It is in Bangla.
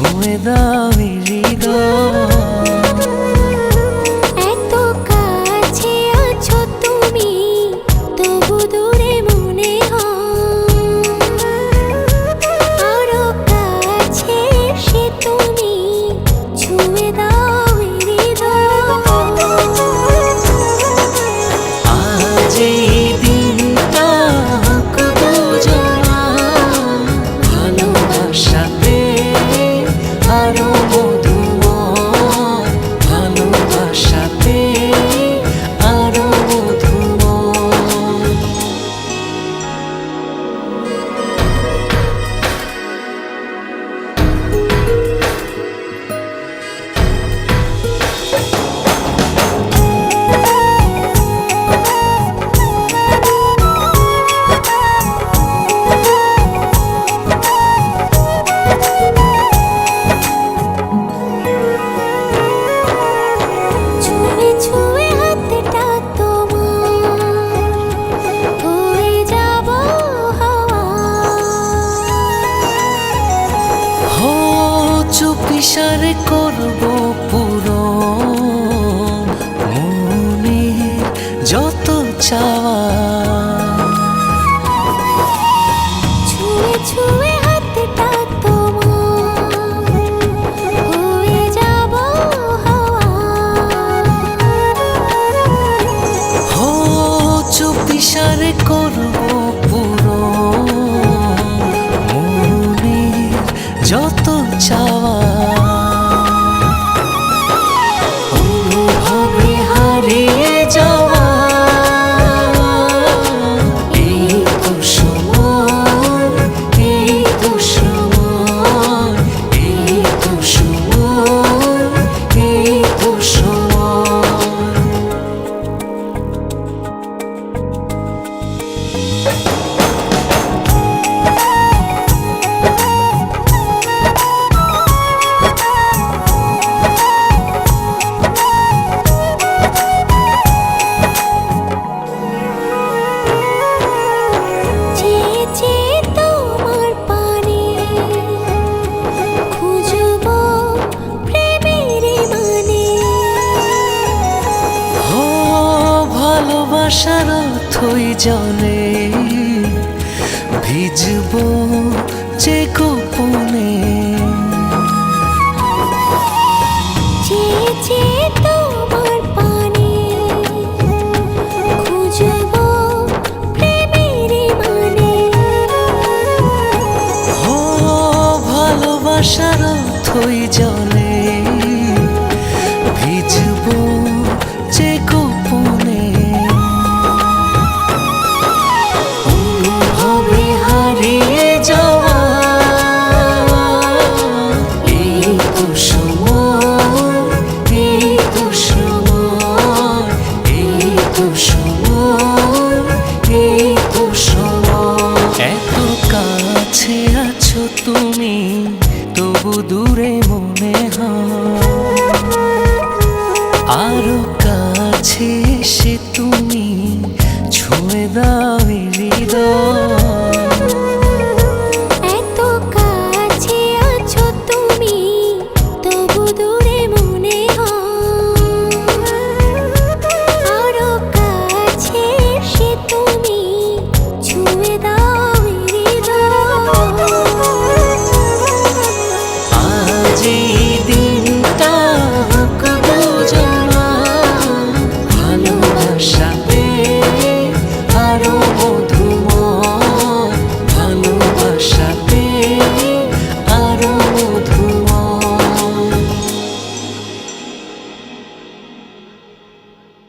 ছুঁয়ে দাও হৃদয়। এত কাছে আছো তুমি, তবু দূরে মনে হয়। আরো কাছে এসে তুমি ছুঁয়ে দাও হৃদয়। আজ এই দিনটা দুজনা ভালোবাসাতে আরো মধুময়, ভালোবাসাতে আরো মধুময়। ছুঁয়ে ছুঁয়ে হাতটা তোমার, হয়ে যাব হাওয়া। হো চুপিসারে করবো পুরো মনের যত চাওয়া। ছুঁয়ে ছুঁয়ে হাতটা তোমার, হয়ে যাব হাওয়া। হো চুপিসারে করবো পুরো মনের যত চাওয়া। অনুভবে হারিয়ে যাওয়া এই তো সময়, এই তো সময়, এই তো সময়, এই তো সময়। চেয়ে চেয়ে তোমার পানে খুঁজবো প্রেমের মানে। ও ভালোবাসার অথই জলে ভিজবো যে গোপনে। চেয়ে চেয়ে তোমার পানে খুঁজবো প্রেমের মানে। ও ভালোবাসার অথই জলে ভিজবো যে গোপনে। অনুভবে হারিয়ে যাওয়া এই তো সময়, এই তো সময়, এই তো সময়, এই তো সময়। এত কাছে আছো তুমি, তবু দূরে মনে হয়। আরো কাছে এসে তুমি ছুঁয়ে দাও হৃদয়।